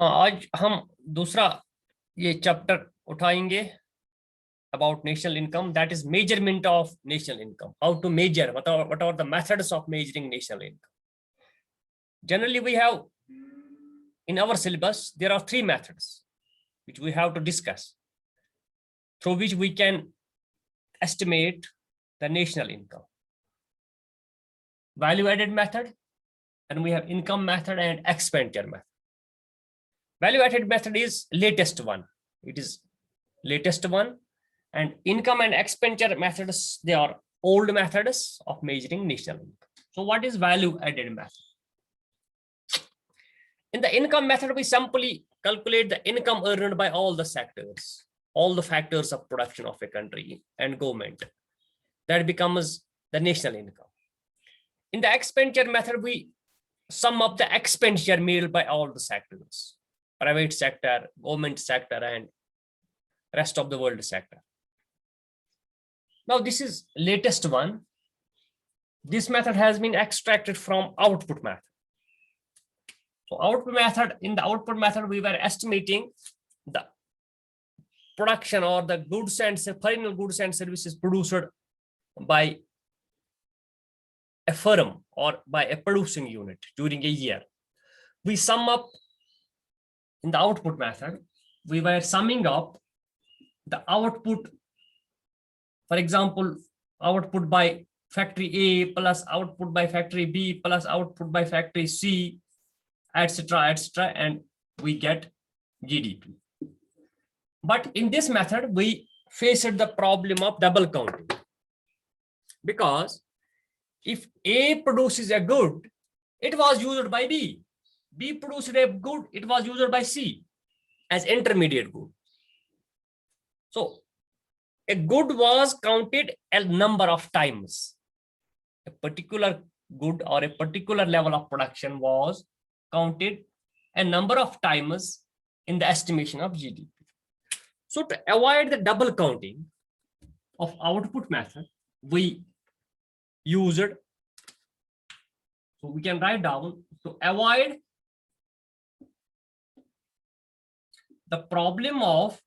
आज हम दूसरा ये चैप्टर उठाएंगे about national income, that is measurement of national income. How to measure, what are the methods of measuring national income. Generally we have in our syllabus there are three methods which we have to discuss, through which we can estimate the national income. Value added method, and we have income method and expenditure method. Value added method is latest one. It is latest one, and income and expenditure methods, they are old methods of measuring national income. So what is value added method? In the income method, we simply calculate the income earned by all the sectors, all the factors of production of a country and government. That becomes the national income. In the expenditure method, we sum up the expenditure made by all the sectors, private sector, government sector, and rest of the world sector. Now this is latest one. This method has been extracted from output method. So output method, in the output method, we were estimating the production or the goods and final goods and services produced by a firm or by a producing unit during a year. We sum up in the output method, we were summing up the output, for example, output by factory A plus output by factory B plus output by factory C, etc., etc., and we get GDP. But in this method, we faced the problem of double counting, because if A produces a good, it was used by B. B produced a good, it was used by C as intermediate good. So a good was counted a number of times. A particular good or a particular level of production was counted a number of times in the estimation of GDP. So to avoid the double counting of output method, we used, so we can write down, to avoid the problem of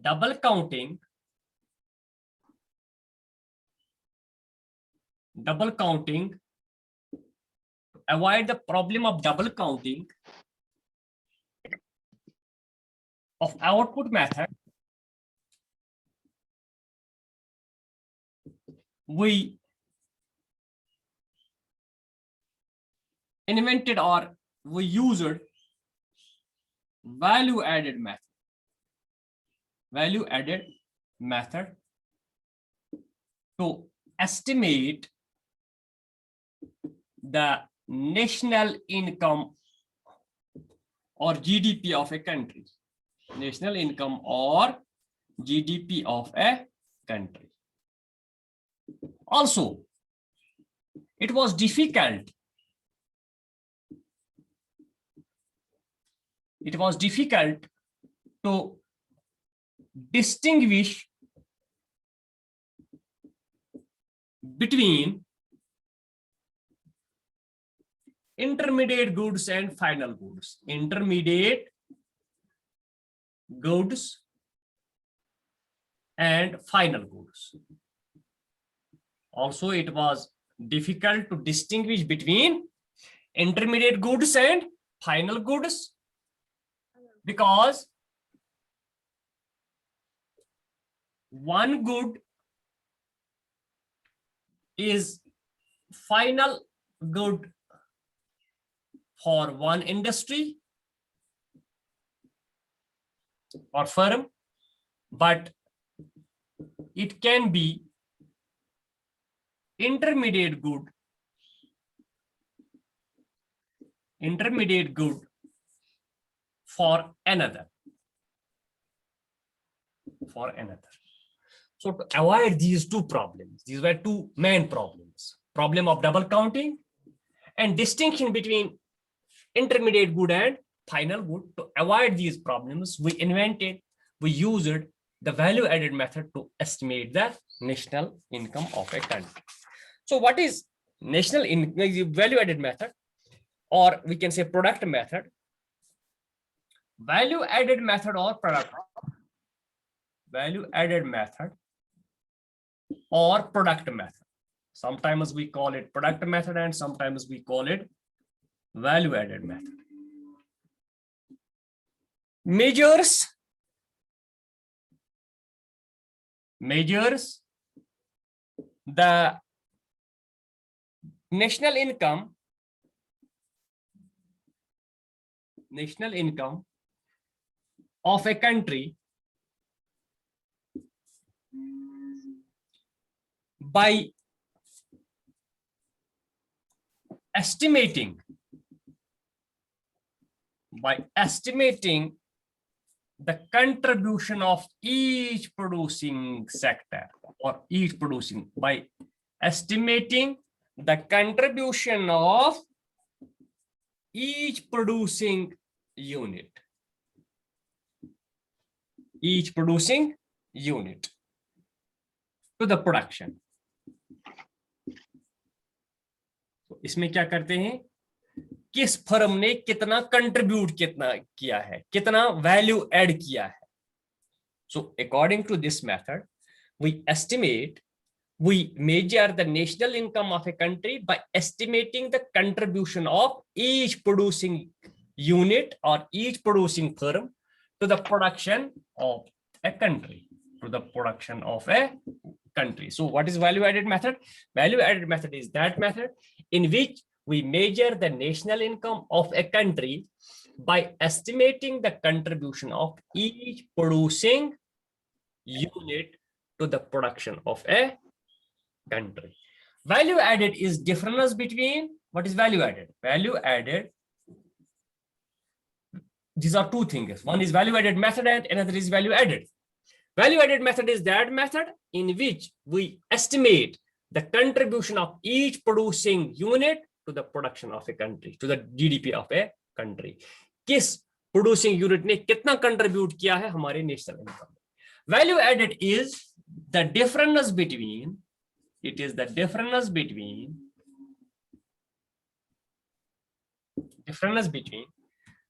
double counting, avoid the problem of double counting of output method, we invented or we used value added method to estimate the national income or GDP of a country. National income or GDP of a country. Also, it was difficult to distinguish between intermediate goods and final goods. Intermediate goods and final goods. Also, it was difficult to distinguish between intermediate goods and final goods, because one good is final good for one industry or firm, but it can be intermediate good for another. So to avoid these two problems, these were two main problems: problem of double counting and distinction between intermediate good and final good. To avoid these problems, we used the value added method to estimate the national income of a country. So what is national income value added method? or we can say product method, value added method or product, value added method or product method. Sometimes we call it product method and sometimes we call it value added method. Measures the national income of a country by estimating the contribution of each producing sector or by estimating the contribution of each producing unit to the production. तो इसमें क्या करते हैं, किस firm ने कितना contribute किया है, कितना वैल्यू ऐड किया है. So according to this method, we measure the national income of a country by estimating the contribution of each producing unit or each producing firm to the production of a country, So what is value added method? Value added method is that method in which we measure the national income of a country by estimating the contribution of each producing unit to the production of a country. Value added is difference between, what is value added? Value added, these are two things. One is value added method and another is value added. Value added method is that method in which we estimate the contribution of each producing unit to the production of a country, to the GDP of a country. किस producing unit ने कितना contribute किया है हमारे national income. Value added is the difference between,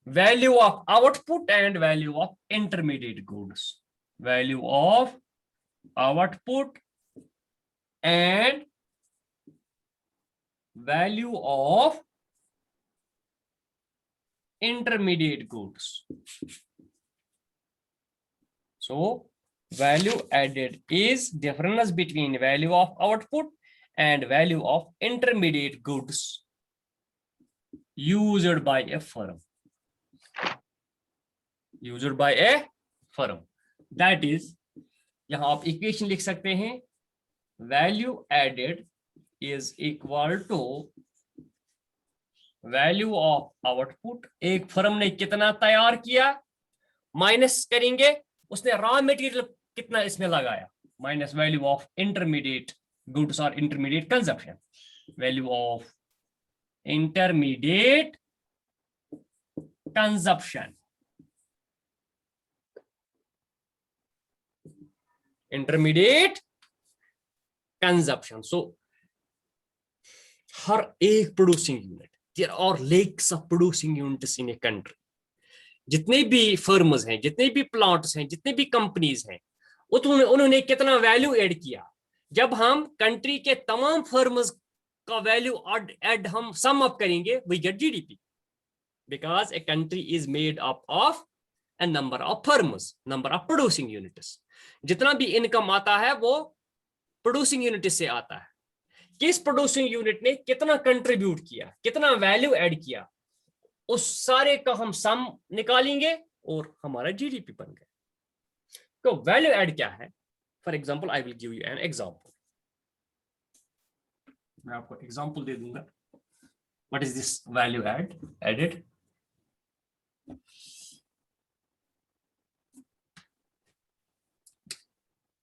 value of output and value of intermediate goods. Value of output and value of intermediate goods. So value added is difference between value of output and value of intermediate goods used by a firm. That is, यहां आप equation लिख सकते हैं, value added is equal to value of output. एक firm ने कितना तैयार किया, माइनस करेंगे उसने रॉ मटेरियल कितना इसमें लगाया, minus value of intermediate goods और intermediate consumption. Value of intermediate consumption, So हर एक producing unit, there are lakhs of producing units in a country. जितने भी फर्म्स हैं, जितने भी प्लांट्स हैं, जितने भी कंपनीज हैं, उन्होंने कितना वैल्यू ऐड किया. जब हम कंट्री के तमाम फर्म्स का वैल्यू ऐड हम सम अप करेंगे, we get GDP, because a country is made up of a number of firms, number of producing units. जितना भी इनकम आता है वो प्रोड्यूसिंग यूनिट से आता है. किस प्रोड्यूसिंग यूनिट ने कितना कंट्रीब्यूट किया, कितना वैल्यू ऐड किया, उस सारे का हम सम निकालेंगे और हमारा जीडीपी बन गया. तो वैल्यू ऐड क्या है? For example I will give you an example. मैं आपको एग्जांपल दे दूंगा. What is this value added?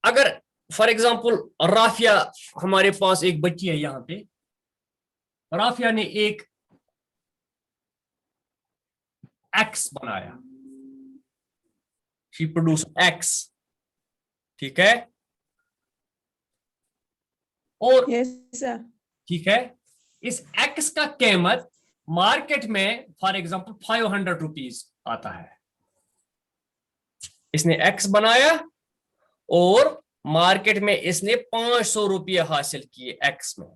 अगर फॉर एग्जांपल राफिया, हमारे पास एक बच्ची है यहाँ पे, राफिया ने एक एक्स बनाया, शी प्रोड्यूस एक्स, ठीक है, और yes, sir. ठीक है, इस एक्स का कीमत मार्केट में फॉर एग्जांपल 500 रुपीज आता है, इसने एक्स बनाया और मार्केट में इसने 500 रुपये हासिल किए एक्स में।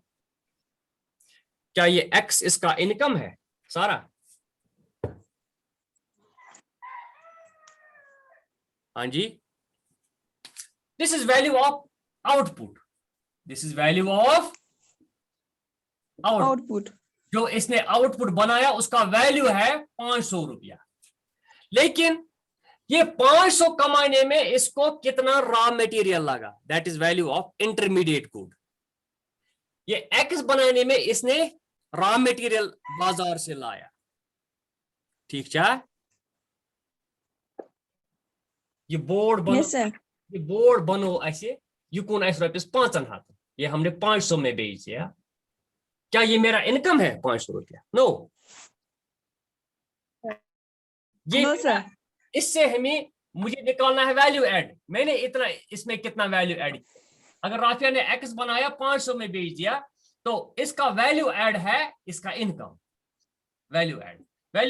क्या ये एक्स इसका इनकम है सारा? हाँ जी, this is value of output, this is value of output. जो इसने आउटपुट बनाया उसका वैल्यू है 500 रुपया, लेकिन ये 500 कमाने में इसको कितना रॉ मटेरियल लगा, that is value of intermediate good. ये एक्स बनाने में इसने रॉ मटेरियल बाजार से लाया, ठीक है? ये बोर्ड बनो, ये बोर्ड बनो ऐसे, ये कौन ऐसे रुपये 500, ये हमने 500 में बेच दिया। क्या ये मेरा इनकम है 500 रुपया? नो, ये इससे हमें मुझे निकालना है वैल्यू ऐड। मैंने इतना इसमें कितना वैल्यू ऐड किया? अगर राफिया ने एक्स बनाया 500 में बेच दिया तो इसका वैल्यू ऐड है इसका इनकम। वैल्यू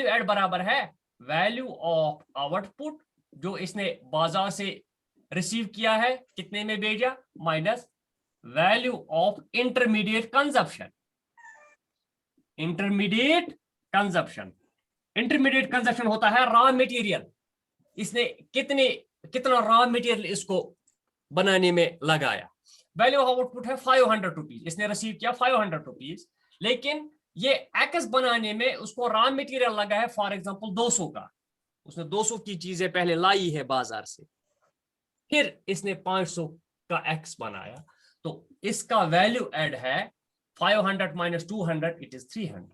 ऐड बराबर है वैल्यू ऑफ आउटपुट जो इसने बाजार से रिसीव किया है, कितने में भेजा, minus value of intermediate consumption. Intermediate consumption होता है रॉ मटेरियल। इसने कितना रॉ मटेरियल इसको बनाने में लगाया। वैल्यू ऑफ आउटपुट है 500 रुपीज, इसने रिसीव किया 500 रुपीज, लेकिन ये एक्स बनाने में उसको रॉ मटेरियल लगा है फॉर एग्जांपल 200 का। उसने 200 की चीजें पहले लाई है बाजार से, फिर इसने 500 का एक्स बनाया, तो इसका वैल्यू ऐड है 500 minus 200, it is 300।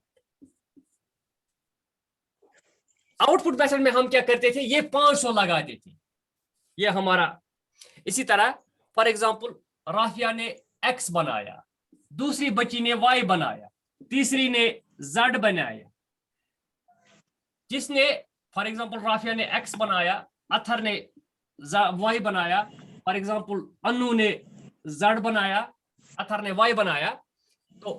Output method में हम क्या करते थे, ये 500 लगाते थे, ये हमारा। इसी तरह फॉर एग्जांपल राफिया ने एक्स बनाया, दूसरी बच्ची ने वाई बनाया, तीसरी ने जेड बनाया। जिसने फॉर एग्जांपल राफिया ने एक्स बनाया, अथर ने वाई बनाया, फॉर एग्जांपल अनु ने जेड बनाया, अथर ने वाई बनाया, तो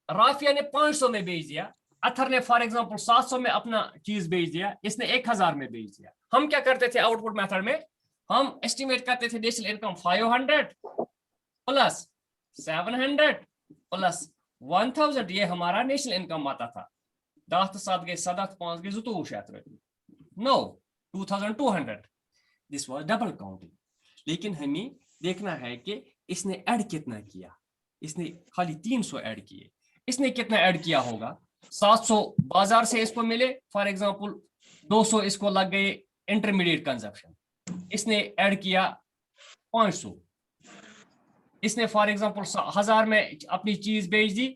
राफिया ने 500 में बेच दिया, अथर ने फॉर एग्जांपल 700 में अपना चीज बेच दिया, इसने 1000 में बेच दिया। हम क्या करते थे आउटपुट मेथड में, हम एस्टिमेट करते थे नेशनल इनकम 500 प्लस 700 प्लस 1000, ये हमारा नेशनल इनकम आता था। 10 7 गए 7 5 गए 22 no 2200, this was double counting. लेकिन हमें देखना है कि इसने ऐड कितना किया, इसने खाली 300 ऐड किए, इसने कितना ऐड किया होगा, 700 बाजार से इसको मिले, फॉर एग्जांपल 200 इसको लग गए इंटरमीडिएट कंजप्शन, इसने ऐड किया 500, इसने फॉर एग्जांपल 1000 में अपनी चीज बेच दी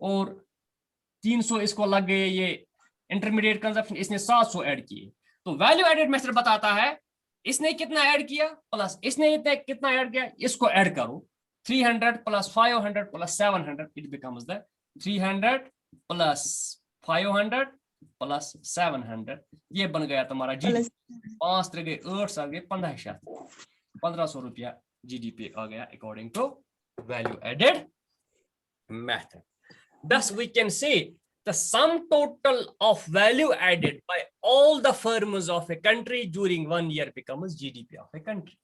और 300 इसको लग गए ये इंटरमीडिएट कंजप्शन, इसने 700 ऐड किए। तो वैल्यू एडेड मेथड बताता है इसने कितना ऐड किया प्लस इसने कितना ऐड किया, इसको ऐड करो। 300 plus 500 plus 700, it becomes the 300 plus 500 plus 700, ये बन गया तुम्हारा जीडीपी। 5 3 गए 8 7 गए 1500 रुपया जीडीपी आ गया according to value added method. Thus we can say the sum total of value added by all the firms of a country during 1 year becomes GDP of a country.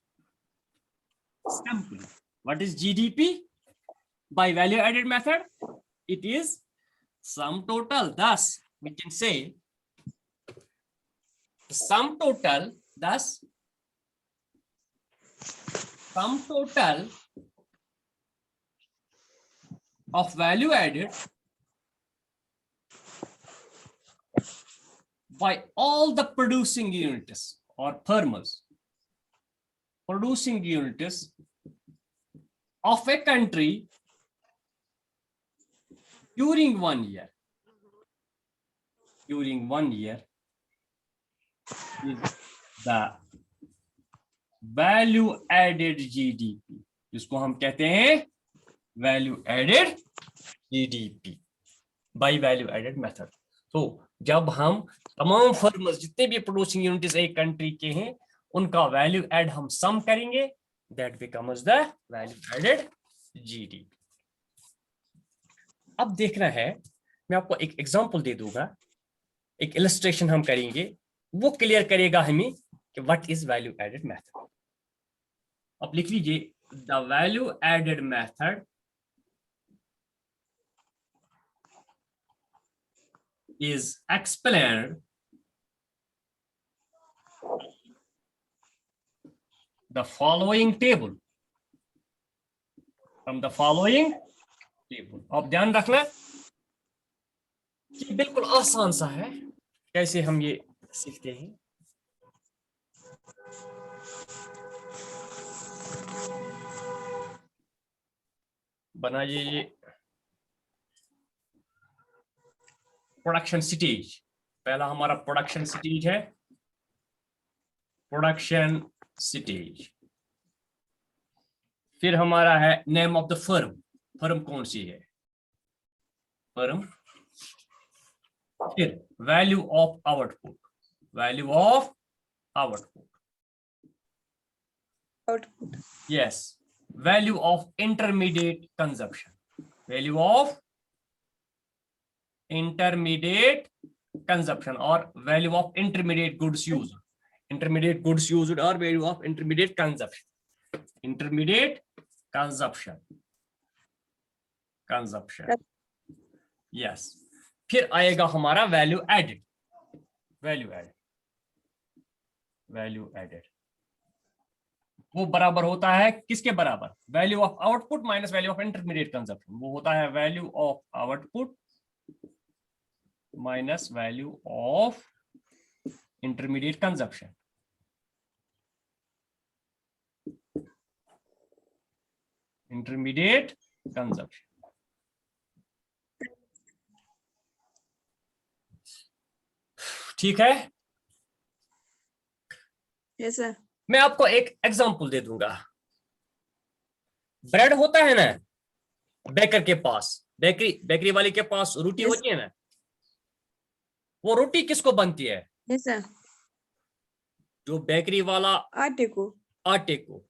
Simply, what is GDP by value added method? It is sum total. Thus we can say the sum total, thus sum total of value added by all the producing units or firms, producing units of a country during 1 year. During 1 year is the value added GDP, जिसको हम कहते हैं value added GDP by value added method. तो जब हम तमाम firms जितने भी प्रोड्यूसिंग यूनिट्स एक कंट्री के हैं उनका वैल्यू एड हम सम करेंगे, that becomes the value added GDP. अब देखना है मैं आपको एक एग्जांपल दे दूंगा, एक इलस्ट्रेशन हम करेंगे, वो क्लियर करेगा हमें कि what is value added method. अब लिख लीजिए, the value added method is explained the following table, from the following table। अब ध्यान रखना कि बिल्कुल आसान सा है, कैसे हम ये सीखते हैं। बनाइए ये प्रोडक्शन स्टेज, पहला हमारा प्रोडक्शन स्टेज है, प्रोडक्शन स्टेज। फिर हमारा है name of the firm, firm कौन सी है, फर्म। फिर value of output, value of output, yes, value of intermediate consumption, value of intermediate consumption, और value of intermediate goods use, intermediate goods used or value of intermediate consumption, intermediate consumption, yes। फिर आएगा हमारा value added, value added, value added वो बराबर होता है किसके बराबर, value of output minus value of intermediate consumption, वो होता है value of output minus value of intermediate consumption. Intermediate consumption, ठीक है। Yes sir. मैं आपको एक एग्जांपल दे दूंगा। ब्रेड होता है ना बेकर के पास, बेकरी वाले के पास रोटी Yes. होती है ना, वो रोटी किसको बनती है, यस सर। जो बेकरी वाला आटे को, आटे को,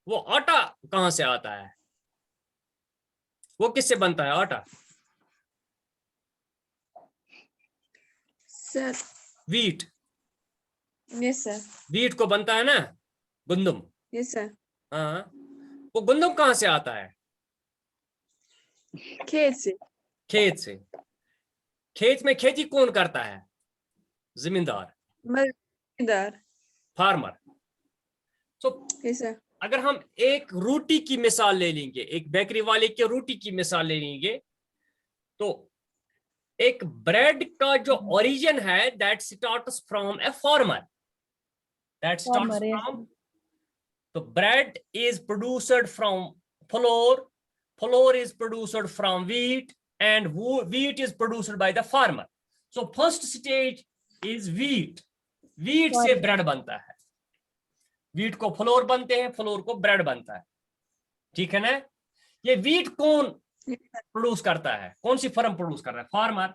वो आटा कहां से आता है, वो किससे बनता है आटा, sir. Wheat, yes sir. Wheat को बनता है ना गंदम, यस सर। हाँ, वो गंदम कहां से आता है, खेत से, खेत से। खेत में खेती कौन करता है, जमींदार, मजदूर, फार्मर। तो यस सर। अगर हम एक रोटी की मिसाल ले लेंगे, एक बेकरी वाले की रोटी की मिसाल ले लेंगे, तो एक ब्रेड का जो ओरिजिन है that starts from a farmer, that starts from, तो bread is produced from flour, flour is produced from wheat, and wheat is produced by the farmer. So first stage is wheat, wheat से bread बनता है, wheat को floor बनते हैं, floor को bread बनता है, ठीक है ना। ये wheat कौन प्रोड्यूस करता है, कौन सी फर्म प्रोड्यूस कर रहा है, फार्मर,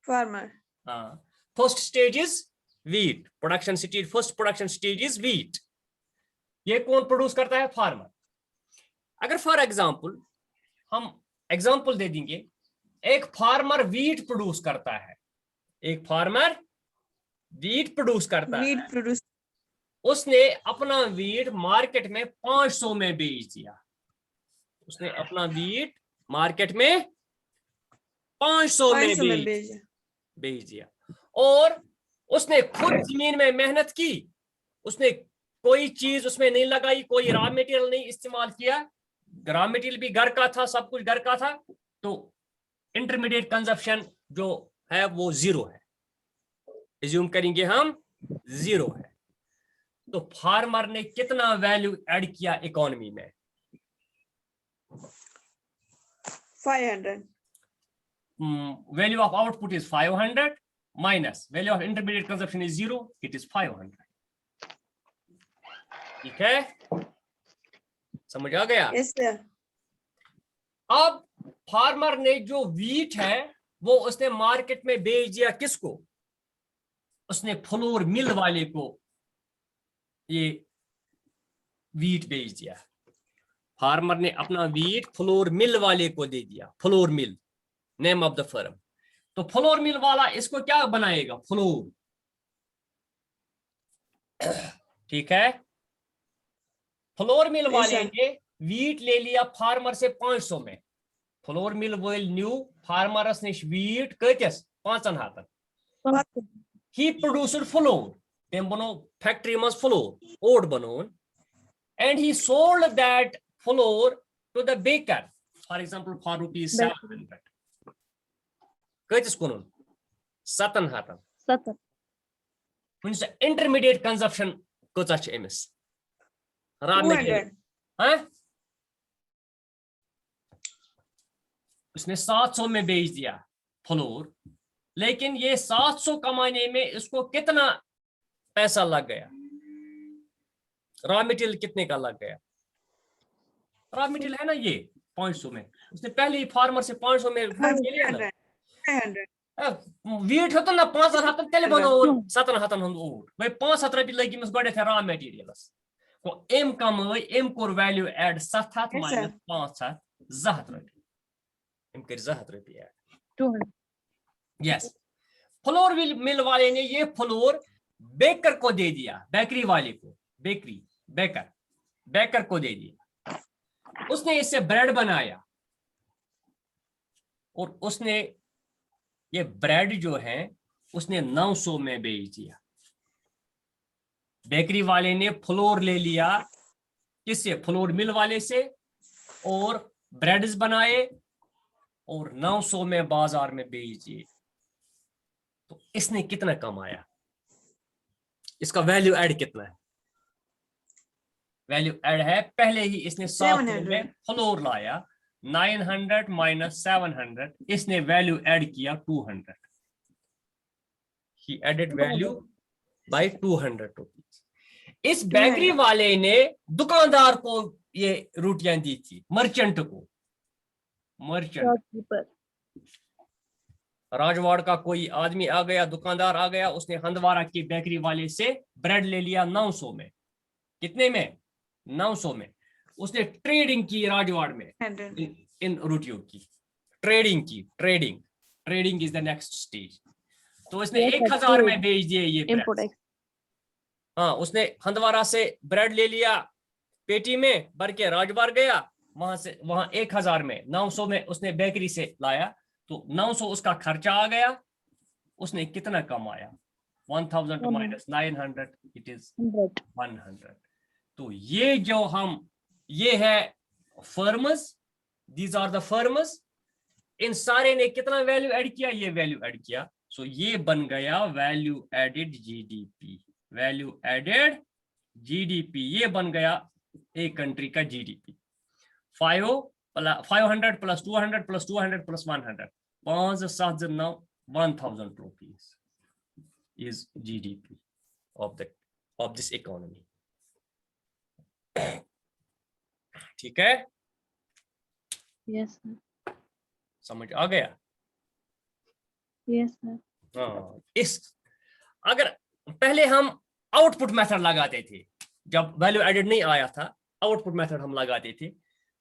फार्मर। हाँ। First stage is wheat, production stage, first production stage is wheat, ये कौन प्रोड्यूस करता है, फार्मर। अगर फॉर एग्जांपल हम एग्जांपल दे देंगे, एक फार्मर वीट प्रोड्यूस करता है, एक फार्मर वीट प्रोड्यूस करता है, उसने अपना वीट मार्केट में 500 में बेच दिया, उसने अपना वीट मार्केट में 500 में बेच दिया, और उसने खुद जमीन में मेहनत की, उसने कोई चीज उसमें नहीं लगाई, कोई रॉ मटेरियल नहीं इस्तेमाल किया, रॉ मटेरियल भी घर का था, सब कुछ घर का था, तो इंटरमीडिएट कंजप्शन जो है वो 0 है, एज्यूम करेंगे हम 0 है। तो फार्मर ने कितना वैल्यू ऐड किया इकोनॉमी में, 500। Value of output is 500 minus value of intermediate consumption is 0, it is 500, ठीक है, समझ आ गया। Yes sir. अब फार्मर ने जो वीट है वो उसने मार्केट में बेच दिया, किसको, उसने फ्लोर मिल वाले को ये वीट बेच दिया, फार्मर ने अपना वीट फ्लोर मिल वाले को दे दिया, flour mill, name of the firm. तो फ्लोर मिल वाला इसको क्या बनाएगा, फ्लोर, ठीक है। फ्लोर मिल Yes, वाले sir. ने वीट ले लिया फार्मर से 500 में, फ्लोर मिल वोल न्यू फार्मरस निश wheat कतिस 5 हाथन, he produced flour, tem bano factory mas flour, oat banon, and he sold that flour to the baker, for example for rupees 700, katis kunun 7 hatan, means the intermediate consumption kotach emis raw material, 200. हाँ उसने 700 में बेच दिया floor, लेकिन ये 700 कमाने में इसको कितना पैसा लग गया, रॉ मटेरियल कितने का लग गया, रॉ मटेरियल है ना ये 500 में, उसने पहले ही फार्मर से 500 में वोट ले लिया ना, 500. वीट होता ना 5 हाथन तेल बनो 7 हाथन हम ओट, भाई 500 रपी लगी मस गडे थे रॉ मटेरियल्स को एम कमाई एम कोर वैल्यू ऐड 7 हाथ Yes, sir. माइनस 5 हाथ 2 रपी, एम कर 2 रपी ऐड, 200. यस। फ्लोर मिल वाले ने ये फ्लोर बेकर को दे दिया, बेकरी वाले को, बेकरी बेकर को दे दिया, उसने इससे ब्रेड बनाया और उसने ये ब्रेड जो है उसने 900 में बेच दिया। बेकरी वाले ने फ्लोर ले लिया किससे, फ्लोर मिल वाले से, और ब्रेड्स बनाए और 900 में बाजार में बेच दिए। तो इसने कितना कमाया, इसका वैल्यू ऐड कितना है, वैल्यू ऐड है पहले ही इसने 700 में फ्लोर लाया, 900 माइनस 700, इसने वैल्यू ऐड किया 200, ही एडेड वैल्यू बाय 200 रुपीज। इस बेकरी वाले ने दुकानदार को ये रोटियां दी थी, मर्चेंट को, मर्चेंट राजवाड़ का कोई आदमी आ गया, दुकानदार आ गया, उसने हंदवारा की बेकरी वाले से ब्रेड ले लिया 900 में, कितने में, 900 में, उसने ट्रेडिंग की राजवाड़ में इन रोटियों की, trading is the next stage. तो उसने 1000 में बेच दिए ये ब्रेड, हाँ उसने हंदवारा से ब्रेड ले लिया, पेटी में भर के राजवाड़ गया, वहां 1000 में 900 में उसने बेकरी से लाया, तो 900 उसका खर्चा आ गया, उसने कितना कमाया, 1000 माइनस 900 इट इज 100। तो ये जो ये है firms, these are the firms, इन सारे ने कितना वैल्यू ऐड किया, ये वैल्यू ऐड किया, सो ये बन गया value added GDP, value added GDP, ये बन गया एक कंट्री का GDP. 500 plus 200 plus 200 plus 100, 5 7 9 1000 rupees is GDP of this economy। ठीक है, Yes, sir. समझ आ गया? Yes, sir. हाँ, अगर पहले हम आउटपुट मेथड लगाते थे, जब वैल्यू एडेड नहीं आया था, आउटपुट मेथड हम लगाते थे,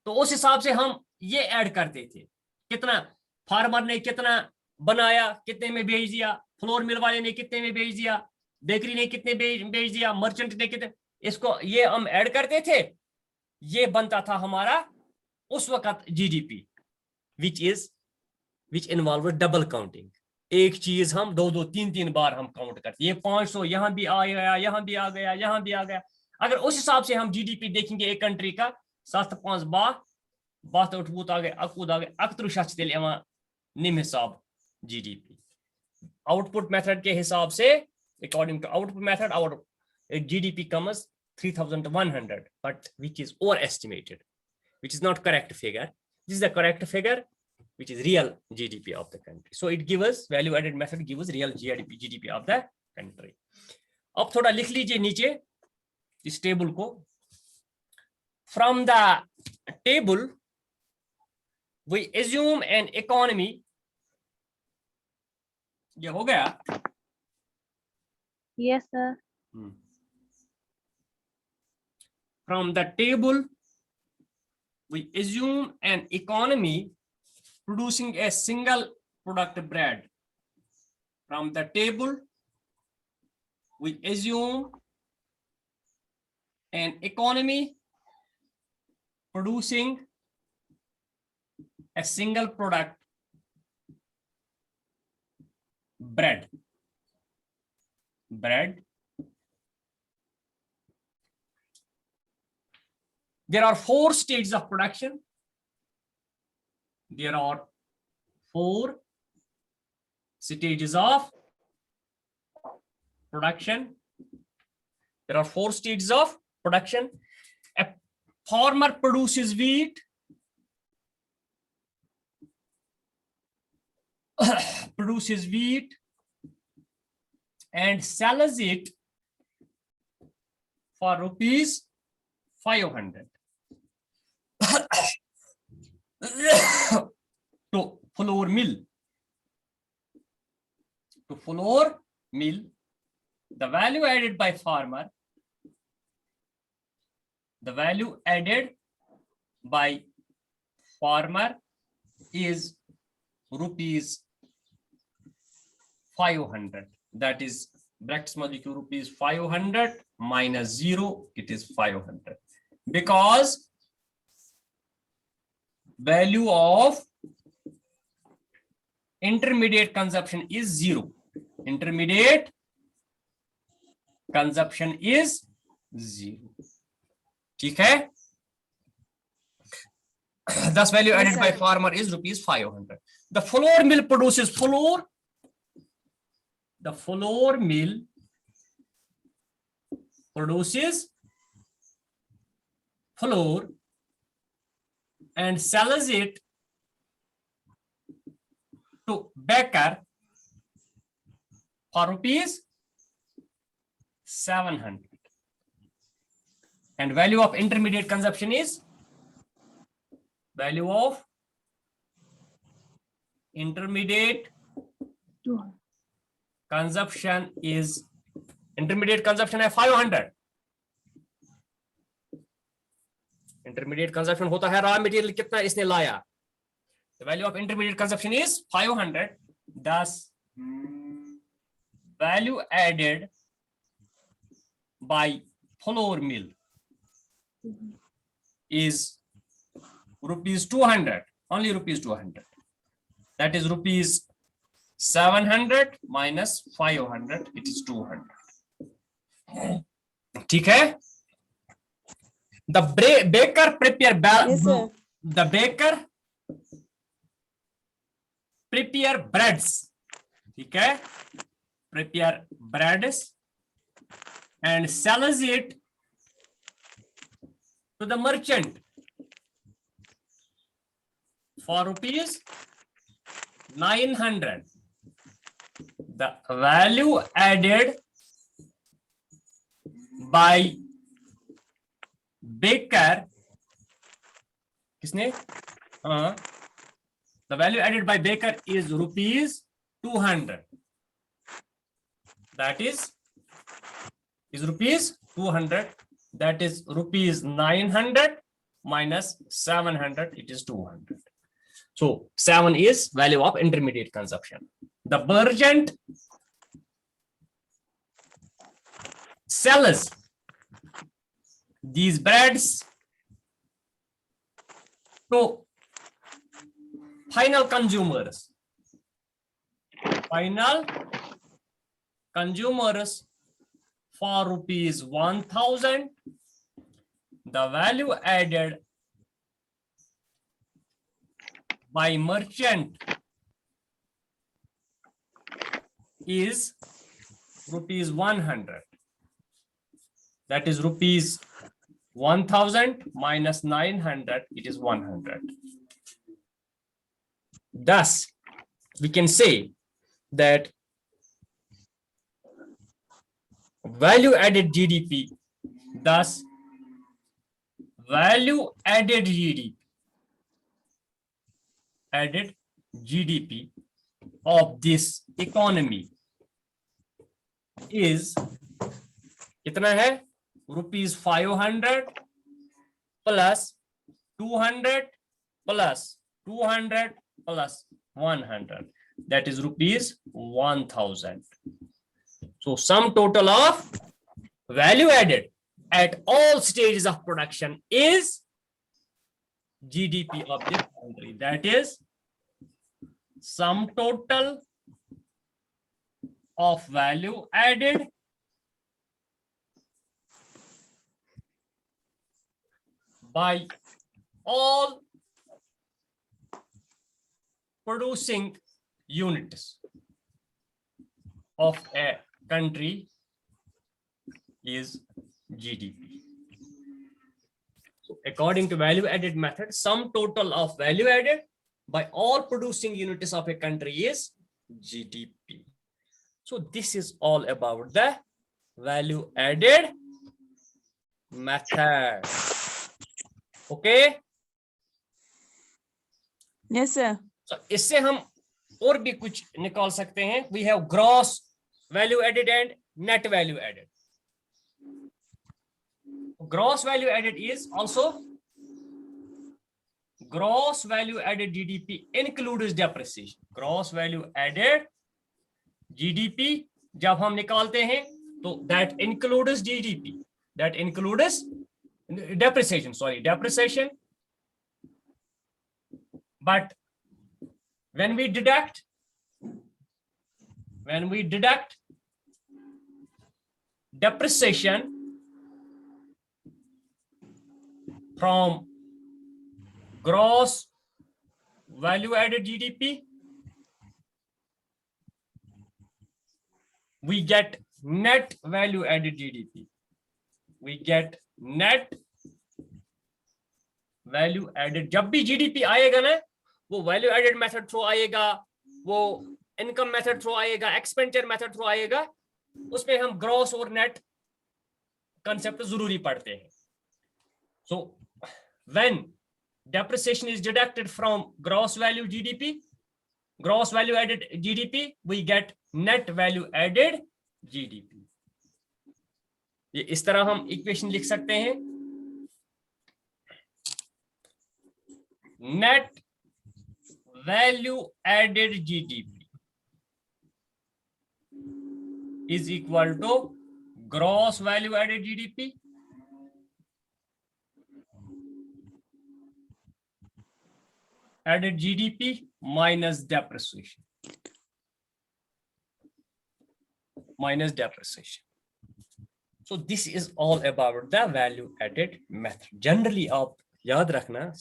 तो उस हिसाब से हम ये ऐड करते थे, कितना फार्मर ने कितना बनाया, कितने में बेच दिया, फ्लोर मिल वाले ने कितने में बेच दिया, बेकरी ने कितने बेच दिया, मर्चेंट ने कितने, इसको ये हम ऐड करते थे, ये बनता था हमारा उस वक्त GDP, which involve double counting, एक चीज हम 2 2 3 3 बार हम काउंट करते, ये 500 यहां भी आ गया, यहां भी आ गया, यहां भी आ गया। अगर उस हिसाब से हम जीडीपी देखेंगे एक कंट्री का, 7 5 बात उठबूत आ गए, अकूद आ गए, 11 तेल निम हिसाब जीडीपी, आउटपुट मेथड के हिसाब से, according to output method our GDP comes 3100, but which is overestimated, which is not correct figure. This is the correct figure, which is real GDP of the country. So it gives us, value added method gives real GDP of the country. अब थोड़ा लिख लीजिए नीचे इस table को, from the table we assume an economy, ये हो गया? Yes, sir. From the table we assume an economy producing a single product bread. From the table, we assume an economy producing a single product bread. There are 4 stages of production. There are 4 stages of production. There are 4 stages of production. A farmer produces wheat, and sells it for rupees 500 to flour mill. The value added by farmer, is rupees 500. That is brackets molecule rupees 500 minus 0, it is 500. Because value of intermediate consumption is 0. Intermediate consumption is 0. ठीक है? Thus value added by farmer is rupees 500. The flour mill produces flour. The flour mill produces flour and sells it to baker for rupees 700. And value of intermediate consumption is intermediate consumption is है 500. Intermediate consumption होता है raw material कितना इसने लाया. The value of intermediate consumption is 500. Thus, value added by flour mill is rupees 200. Only rupees 200. That is rupees 700 minus 500. It is 200. ठीक है? The baker prepare breads. ठीक है? Prepare breads and sells it to the merchant for rupees 900. The value added by baker, the value added by baker is rupees 200. That is rupees 200. That is rupees 900 minus 700. It is 200. So 7 is value of intermediate consumption. The merchant sells these breads to final consumers. For rupees 1000. The value added by merchant is rupees 100. That is rupees 1000 minus 900. It is 100. Thus, we can say that value added GDP, thus value added GDP of this economy is कितना है? rupees 500 plus 200 plus 200 plus 100, that is rupees 1000. So sum total of value added at all stages of production is GDP of the country. That is sum total of value added by all producing units of a country is GDP. So according to value added method, sum total of value added by all producing units of a country is GDP. So this is all about the value added method. Okay. Yes, sir. So इससे हम और भी कुछ निकाल सकते हैं. We have gross value added and net value added. Gross value added is also gross value added GDP includes depreciation. Gross value added GDP जब हम निकालते हैं तो that includes GDP, that includes depreciation, sorry, depreciation. But when we deduct depreciation from gross value added GDP, we get net value added GDP. We get net value added. जब भी GDP आएगा ना, वो value added method through आएगा, वो income method through आएगा, expenditure method through आएगा, उसमें हम gross और net concept जरूरी पढ़ते हैं. So when depreciation is deducted from gross value GDP, gross value added GDP, we get net value added GDP. ये इस तरह हम इक्वेशन लिख सकते हैं. Net value added GDP is equal to gross value added GDP added GDP minus depreciation. So this is all about the value added method. Generally आप याद रखना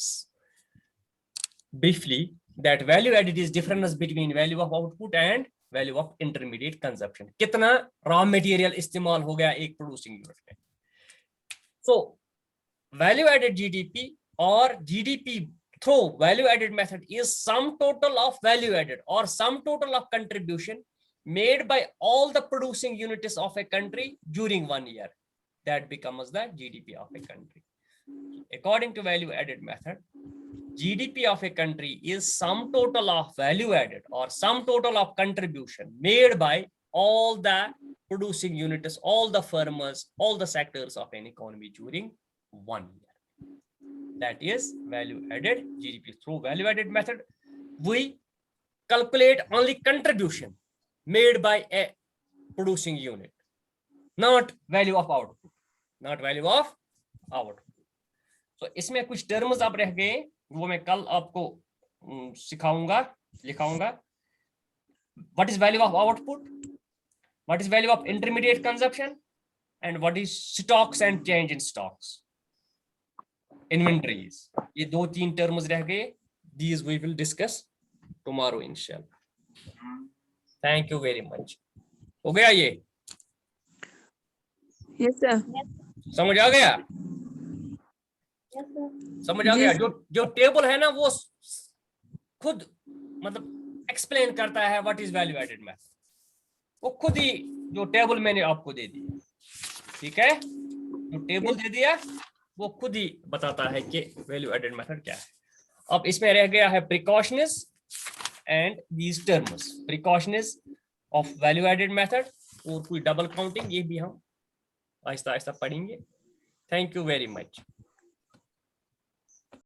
briefly that value added is difference between value of output and value of intermediate consumption. कितना raw material इस्तेमाल हो गया एक producing unit में. So value added GDP or GDP through value added method is sum total of value added or sum total of contribution made by all the producing units of a country during 1 year. That becomes the GDP of a country. According to value added method, GDP of a country is sum total of value added or sum total of contribution made by all the producing units, all the firms, all the sectors of an economy during 1 year. That is value added GDP. Through value added method, we calculate only contribution made by a producing unit, not value of output, not value of output. So इसमें कुछ terms अब रह गए, वो मैं कल आपको सिखाऊंगा, लिखाऊंगा. What is value of output? What is value of intermediate consumption? And what is stocks and change in stocks? Inventories. ये 2-3 terms रह गए. These we will discuss tomorrow inshallah. Thank you very much. हो गया ये? Yes, sir. समझ आ गया? Yes, sir. समझ आ गया? जो टेबल है ना वो खुद मतलब एक्सप्लेन करता है what is value added method. वो खुद ही जो टेबल मैंने आपको दे दिया, ठीक है, जो टेबल दे दिया वो खुद ही बताता है कि वैल्यू एडेड मेथड क्या है. अब इसमें रह गया है precautions and these terms. Precautions of value added method और कोई डबल काउंटिंग, ये भी हम आहिस्ता आहिस्ता पढ़ेंगे. Thank you very much.